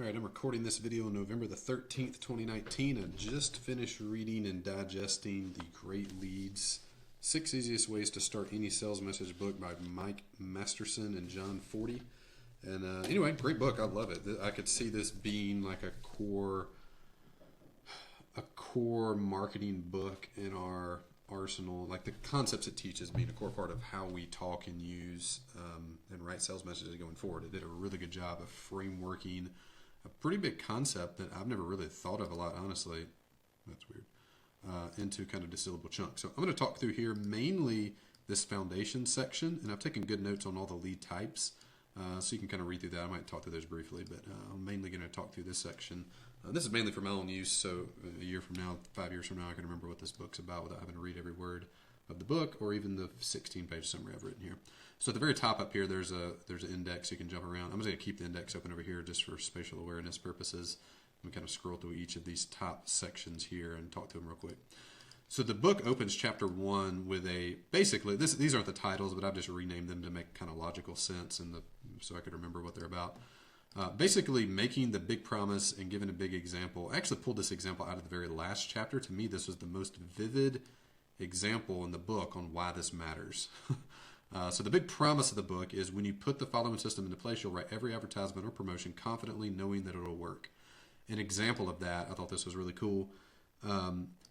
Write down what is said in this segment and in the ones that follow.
All right, I'm recording this video on November the 13th, 2019. I just finished reading and digesting The Great Leads, 6 Easiest Ways to Start Any Sales Message book by Mike Masterson and John Forty. And anyway, great book. I love it. I could see this being like a core marketing book in our arsenal, like the concepts it teaches being a core part of how we talk and use and write sales messages going forward. It did a really good job of frameworking a pretty big concept that I've never really thought of a lot, honestly. That's weird. Into kind of distillable chunks. So I'm going to talk through here mainly this foundation section, and I've taken good notes on all the lead types, so you can kind of read through that. I might talk through those briefly, but I'm mainly going to talk through this section. This is mainly for my own use, so a year from now, 5 years from now, I can remember what this book's about without having to read every word of the book or even the 16-page summary I've written here. So at the very top up here, there's an index you can jump around. I'm just going to keep the index open over here just for spatial awareness purposes. I'm going to kind of scroll through each of these top sections here and talk to them real quick. So the book opens chapter 1 with basically, these aren't the titles, but I've just renamed them to make kind of logical sense so I could remember what they're about. Basically making the big promise and giving a big example. I actually pulled this example out of the very last chapter. To me, this was the most vivid example in the book on why this matters. So the big promise of the book is when you put the following system into place, you'll write every advertisement or promotion confidently knowing that it'll work. An example of that, I thought this was really cool.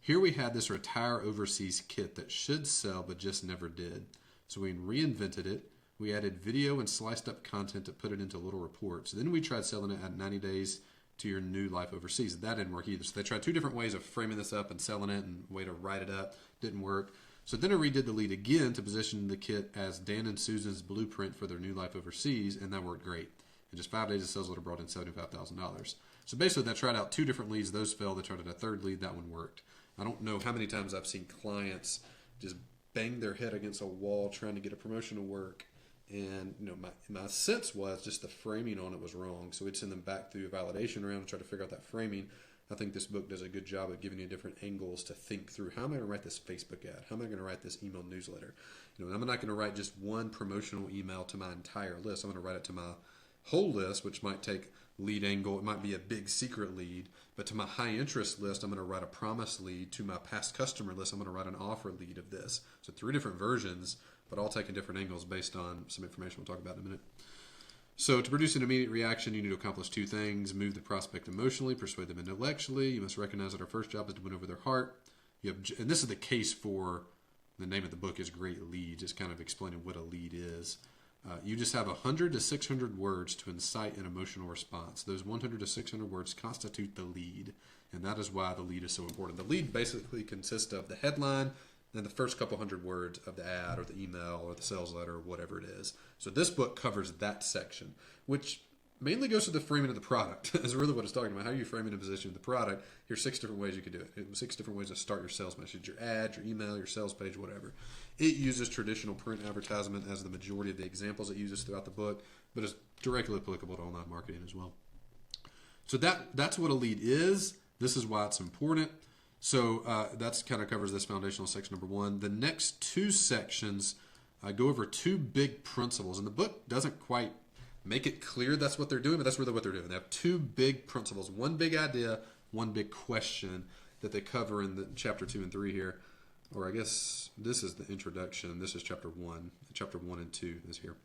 Here we had this retire overseas kit that should sell but just never did. So we reinvented it. We added video and sliced up content to put it into little reports. Then we tried selling it at 90 days to your new life overseas. That didn't work either. So they tried 2 different ways of framing this up and selling it and way to write it up. Didn't work. So then I redid the lead again to position the kit as Dan and Susan's blueprint for their new life overseas, and that worked great. In just 5 days, the sales letter brought in $75,000. So basically, they tried out 2 different leads. Those failed. They tried out a 3rd lead. That one worked. I don't know how many times I've seen clients just bang their head against a wall trying to get a promotion to work. And my sense was just the framing on it was wrong. So we'd send them back through a validation round and try to figure out that framing. I think this book does a good job of giving you different angles to think through. How am I going to write this Facebook ad? How am I going to write this email newsletter? I'm not going to write just one promotional email to my entire list. I'm going to write it to my whole list, which might take lead angle. It might be a big secret lead. But to my high interest list, I'm going to write a promise lead. To my past customer list, I'm going to write an offer lead of this. So 3 different versions, but all taking different angles based on some information we'll talk about in a minute. So to produce an immediate reaction, you need to accomplish 2 things. Move the prospect emotionally, persuade them intellectually. You must recognize that our first job is to win over their heart. And this is the case for, the name of the book is Great Leads. It's kind of explaining what a lead is. You just have 100 to 600 words to incite an emotional response. Those 100 to 600 words constitute the lead, and that is why the lead is so important. The lead basically consists of the headline and the first couple hundred words of the ad or the email or the sales letter or whatever it is. So this book covers that section, which mainly goes to the framing of the product. Is really what it's talking about. How are you framing and positioning the product? Here's 6 different ways you could do it. 6 different ways to start your sales message, your ad, your email, your sales page, whatever. It uses traditional print advertisement as the majority of the examples it uses throughout the book, but it's directly applicable to online marketing as well. So that's what a lead is. This is why it's important. So that's kind of covers this foundational section number 1. The next 2 sections go over 2 big principles, and the book doesn't quite make it clear that's what they're doing, but that's really what they're doing. They have 2 big principles, 1 big idea, 1 big question that they cover in the chapter 2 and 3 here. Or I guess this is the introduction. This is chapter 1. Chapter 1 and 2 is here.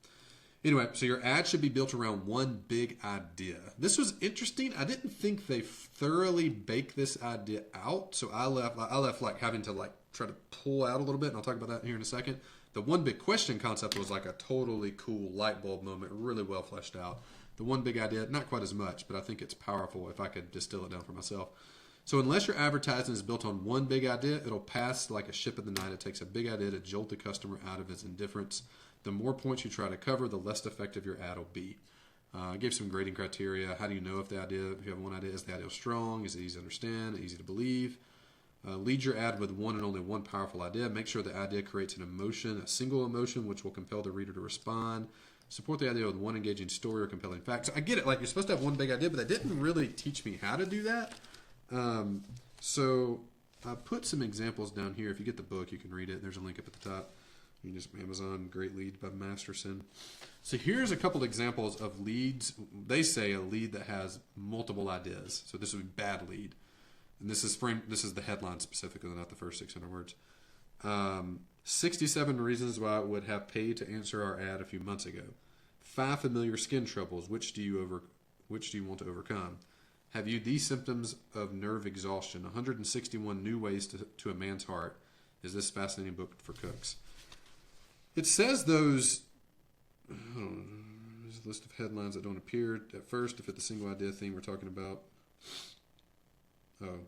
Anyway, so your ad should be built around 1 big idea. This was interesting. I didn't think they thoroughly baked this idea out, so I left like having to like try to pull out a little bit, and I'll talk about that here in a second. The 1 big question concept was like a totally cool light bulb moment, really well fleshed out. The 1 big idea, not quite as much, but I think it's powerful if I could distill it down for myself. So unless your advertising is built on 1 big idea, it'll pass like a ship in the night. It takes a big idea to jolt the customer out of his indifference. The more points you try to cover, the less effective your ad will be. I gave some grading criteria. How do you know if the idea, if you have 1 idea, is the idea strong? Is it easy to understand? Easy to believe? Lead your ad with 1 and only 1 powerful idea. Make sure the idea creates an emotion, a single emotion, which will compel the reader to respond. Support the idea with 1 engaging story or compelling fact. So I get it. Like, you're supposed to have 1 big idea, but they didn't really teach me how to do that. So I put some examples down here. If you get the book, you can read it. There's a link up at the top. You just Amazon, great lead by Masterson. So here's a couple examples of leads. They say a lead that has multiple ideas. So this would be bad lead. And this is the headline specifically, not the first 600 words. 67 reasons why I would have paid to answer our ad a few months ago. 5 familiar skin troubles. Which do you want to overcome? Have you these symptoms of nerve exhaustion? 161 new ways to a man's heart. Is this fascinating book for cooks? It says those. There's a list of headlines that don't appear at first to fit the single idea theme we're talking about. Oh.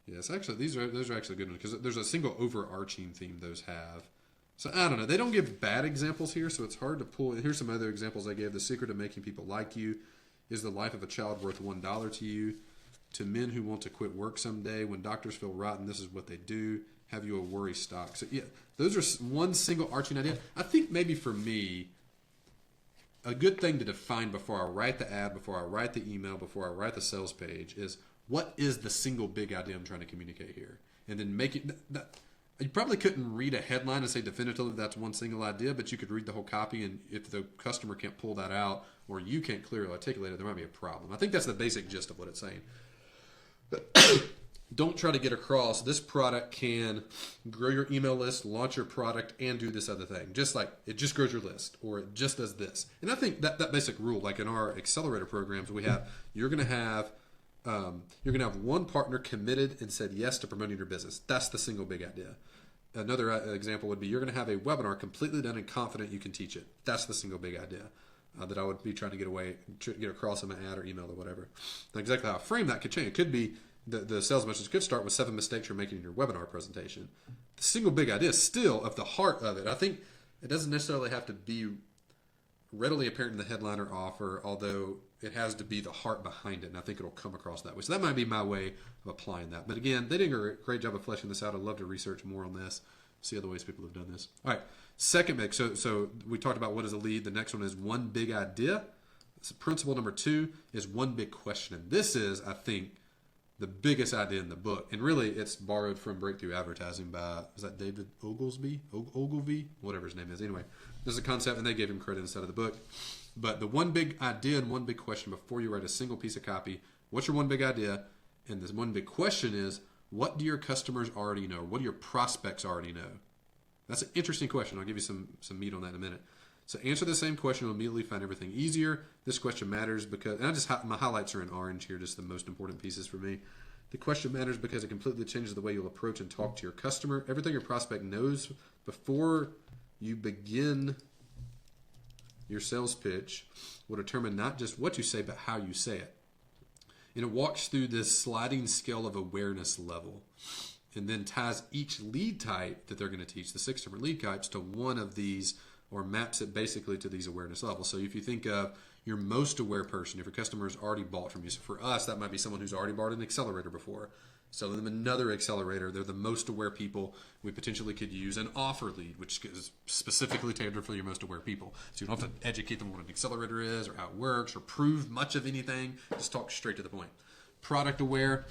Yes, actually, those are actually good ones because there's a single overarching theme those have. So I don't know. They don't give bad examples here, so it's hard to pull. Here's some other examples I gave. The secret of making people like you is the life of a child worth $1 to you. To men who want to quit work someday, when doctors feel rotten, this is what they do. Have you a worry stock? So yeah, those are one single arching idea. I think maybe for me, a good thing to define before I write the ad, before I write the email, before I write the sales page is what is the single big idea I'm trying to communicate here? And then make it... You probably couldn't read a headline and say definitively that's one single idea, but you could read the whole copy, and if the customer can't pull that out or you can't clearly articulate it, there might be a problem. I think that's the basic gist of what it's saying. But don't try to get across this product can grow your email list, launch your product, and do this other thing. Just like it just grows your list, or it just does this. And I think that basic rule, like in our accelerator programs, we have you're going to have one partner committed and said yes to promoting your business. That's the single big idea. Another example would be you're going to have a webinar completely done and confident you can teach it. That's the single big idea that I would be trying to get across in my ad or email or whatever. And exactly how I frame that could change. It could be the sales message could start with 7 mistakes you're making in your webinar presentation. The single big idea is still at the heart of it. I think it doesn't necessarily have to be readily apparent in the headline or offer, although it has to be the heart behind it, and I think it'll come across that way. So that might be my way of applying that. But again, they did a great job of fleshing this out. I'd love to research more on this, see other ways people have done this. All right, second big. So we talked about what is a lead. The next one is one big idea. So principle number 2 is one big question. And this is, I think, the biggest idea in the book. And really, it's borrowed from Breakthrough Advertising by, is that David Ogilvy? Whatever his name is. Anyway, this is a concept, and they gave him credit instead of the book. But the one big idea and one big question before you write a single piece of copy, what's your one big idea? And this one big question is, what do your customers already know? What do your prospects already know? That's an interesting question. I'll give you some meat on that in a minute. So answer the same question, you'll immediately find everything easier. This question matters because, and my highlights are in orange here, just the most important pieces for me. The question matters because it completely changes the way you'll approach and talk to your customer. Everything your prospect knows before you begin your sales pitch will determine not just what you say, but how you say it. And it walks through this sliding scale of awareness level and then ties each lead type that they're going to teach, the 6 different lead types, to one of these, or maps it basically to these awareness levels. So if you think of your most aware person, if your customer has already bought from you, so for us, that might be someone who's already bought an accelerator before. Sell them another accelerator. They're the most aware people. We potentially could use an offer lead, which is specifically tailored for your most aware people. So you don't have to educate them on what an accelerator is or how it works or prove much of anything. Just talk straight to the point. Product aware.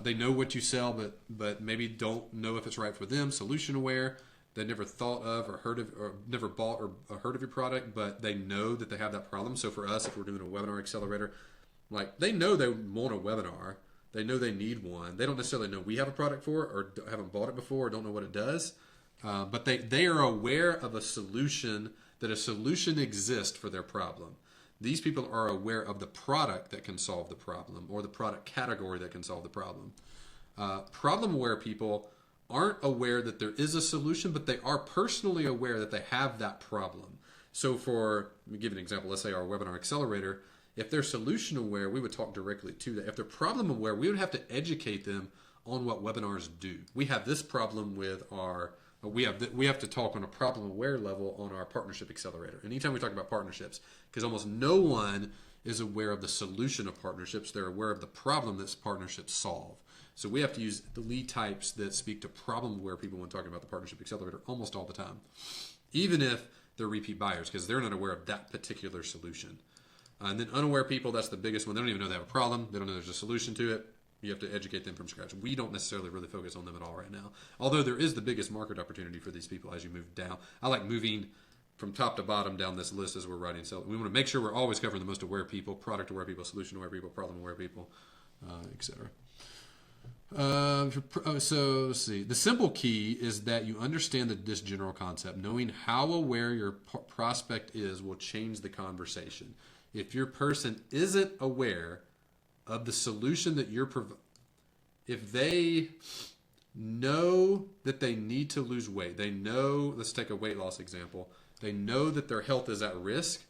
They know what you sell, but maybe don't know if it's right for them. Solution aware. They never thought of or heard of, or never bought or heard of your product, but they know that they have that problem. So for us, if we're doing a webinar accelerator, like they know they want a webinar. They know they need one. They don't necessarily know we have a product for it or haven't bought it before or don't know what it does. But they are aware of a solution, that a solution exists for their problem. These people are aware of the product that can solve the problem or the product category that can solve the problem. Problem-aware people aren't aware that there is a solution, but they are personally aware that they have that problem. So let me give you an example. Let's say our webinar accelerator. If they're solution aware, we would talk directly to that. If they're problem aware, we would have to educate them on what webinars do. We have this problem with we have to talk on a problem aware level on our partnership accelerator. Anytime we talk about partnerships, because almost no one is aware of the solution of partnerships, they're aware of the problem that partnerships solve. So we have to use the lead types that speak to problem aware people when talking about the partnership accelerator almost all the time, even if they're repeat buyers, because they're not aware of that particular solution. And then unaware people, that's the biggest one. They don't even know they have a problem. They don't know there's a solution to it. You have to educate them from scratch. We don't necessarily really focus on them at all right now. Although there is the biggest market opportunity for these people as you move down. I like moving from top to bottom down this list as we're writing. So we want to make sure we're always covering the most aware people, product aware people, solution aware people, problem aware people, etc. So let's see. The simple key is that you understand this general concept. Knowing how aware your prospect is will change the conversation. If your person isn't aware of the solution that you're providing, if they know that they need to lose weight, they know, let's take a weight loss example, they know that their health is at risk,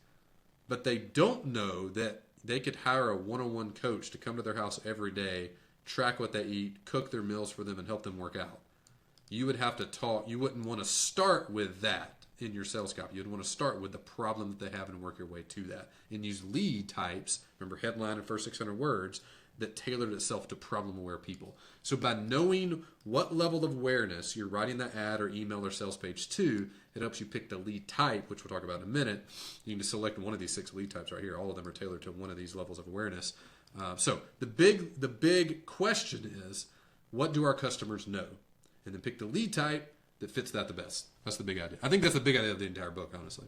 but they don't know that they could hire a one-on-one coach to come to their house every day, track what they eat, cook their meals for them, and help them work out. You would have to talk, you wouldn't want to start with that in your sales copy. You'd want to start with the problem that they have and work your way to that. And use lead types, remember headline and first 600 words, that tailored itself to problem-aware people. So by knowing what level of awareness you're writing that ad or email or sales page to, it helps you pick the lead type, which we'll talk about in a minute. You can just select one of these 6 lead types right here. All of them are tailored to one of these levels of awareness. So the big question is, what do our customers know? And then pick the lead type that fits that the best. That's the big idea. I think that's the big idea of the entire book, honestly.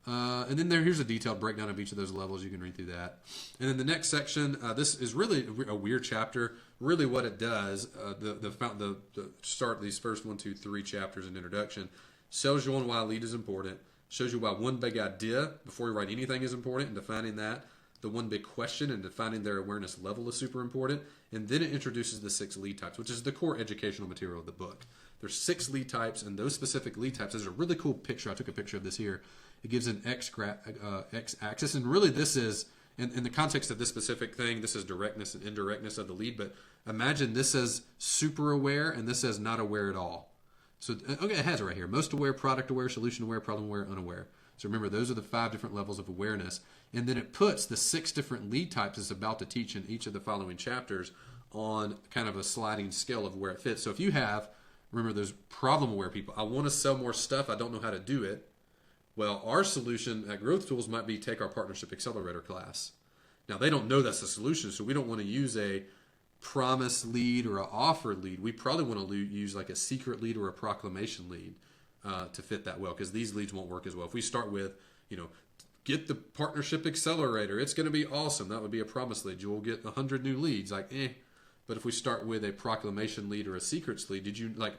And then here's a detailed breakdown of each of those levels. You can read through that. And then the next section, this is really a weird chapter. Really what it does, the start these first 1, 2, 3 chapters in introduction, sells you on why lead is important, shows you why one big idea before you write anything is important, and defining that. The one big question and defining their awareness level is super important. And then it introduces the 6 lead types, which is the core educational material of the book. There's 6 lead types, and those specific lead types, there's a really cool picture. I took a picture of this here. It gives an x-axis, and really this is, in the context of this specific thing, this is directness and indirectness of the lead, but imagine this says super aware, and this says not aware at all. So, okay, it has it right here. Most aware, product aware, solution aware, problem aware, unaware. So remember, those are the 5 different levels of awareness. And then it puts the 6 different lead types it's about to teach in each of the following chapters on kind of a sliding scale of where it fits. So if you have, remember, those problem-aware people, I want to sell more stuff, I don't know how to do it. Well, our solution at Growth Tools might be take our Partnership Accelerator class. Now, they don't know that's the solution, so we don't want to use a promise lead or an offer lead. We probably want to use like a secret lead or a proclamation lead to fit that well, because these leads won't work as well. If we start with, get the Partnership Accelerator, it's going to be awesome. That would be a promise lead. You'll get 100 new leads. Like, But if we start with a proclamation lead or a secrets lead,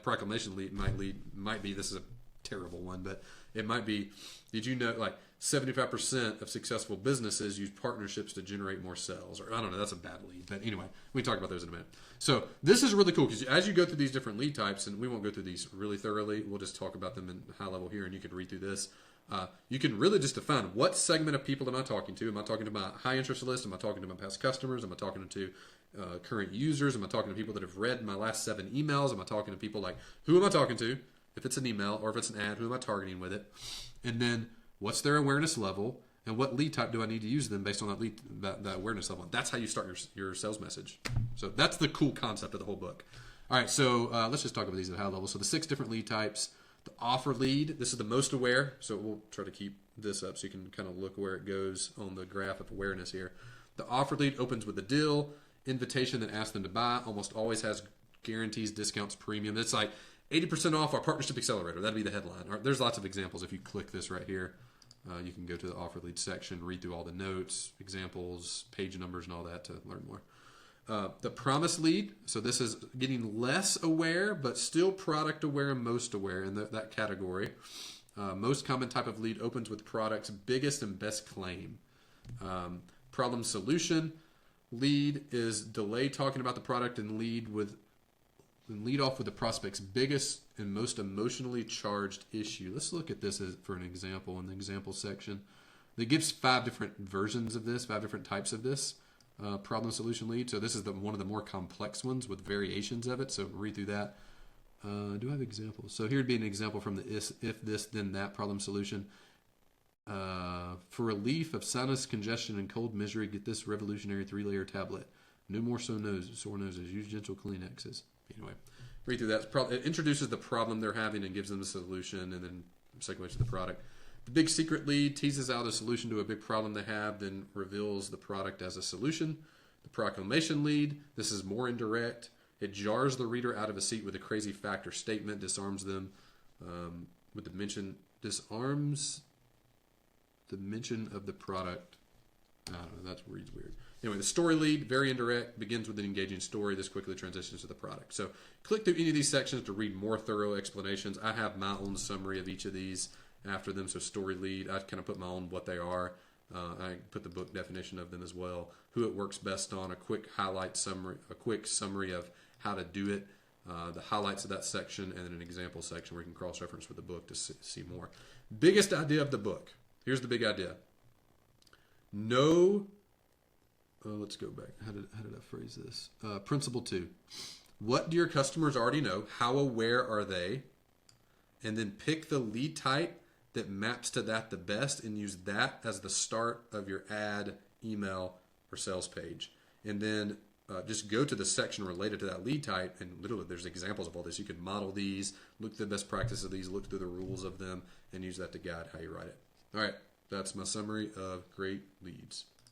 proclamation lead might be, this is a terrible one, but it might be, did you know, like 75% of successful businesses use partnerships to generate more sales? Or I don't know, that's a bad lead. But anyway, we can talk about those in a minute. So this is really cool because as you go through these different lead types, and we won't go through these really thoroughly, we'll just talk about them in high level here, and you can read through this. You can really just define what segment of people am I talking to? Am I talking to my high interest list? Am I talking to my past customers? Am I talking to current users? Am I talking to people that have read my last 7 emails? Am I talking to people like, who am I talking to? If it's an email or if it's an ad, who am I targeting with it? And then what's their awareness level? And what lead type do I need to use them based on that awareness level? That's how you start your sales message. So that's the cool concept of the whole book. All right, so let's just talk about these at a high level. So the 6 different lead types. The offer lead, this is the most aware. So we'll try to keep this up so you can kind of look where it goes on the graph of awareness here. The offer lead opens with a deal, invitation that asks them to buy, almost always has guarantees, discounts, premium. It's like 80% off our Partnership Accelerator. That'd be the headline. There's lots of examples. If you click this right here, you can go to the offer lead section, read through all the notes, examples, page numbers, and all that to learn more. The promise lead, so this is getting less aware, but still product aware and most aware in that category. Most common type of lead opens with product's biggest and best claim. Problem solution lead is delay talking about the product and lead off with the prospect's biggest and most emotionally charged issue. Let's look at this for an example in the example section. It gives 5 different versions of this, 5 different types of this. Problem solution lead. So this is one of the more complex ones with variations of it. So read through that. Do I have examples? So here would be an example from the if this then that problem solution. For relief of sinus congestion and cold misery, get this revolutionary 3-layer tablet. No more sore noses. Use gentle Kleenexes. Anyway, read through that. It introduces the problem they're having and gives them a solution, and then segues to the product. The big secret lead teases out a solution to a big problem they have, then reveals the product as a solution. The proclamation lead, this is more indirect. It jars the reader out of a seat with a crazy fact or statement, disarms them with the mention, disarms the mention of the product. I don't know, that reads weird. Anyway, the story lead, very indirect, begins with an engaging story. This quickly transitions to the product. So click through any of these sections to read more thorough explanations. I have my own summary of each of these after them. So story lead, I kind of put my own what they are. I put the book definition of them as well. Who it works best on, a quick highlight summary, a quick summary of how to do it, the highlights of that section, and then an example section where you can cross-reference with the book to see more. Biggest idea of the book. Here's the big idea. Let's go back. How did I phrase this? Principle 2. What do your customers already know? How aware are they? And then pick the lead type that maps to that the best and use that as the start of your ad, email, or sales page. And then just go to the section related to that lead type, and literally there's examples of all this. You can model these, look through the best practices of these, look through the rules of them, and use that to guide how you write it. All right, that's my summary of great leads.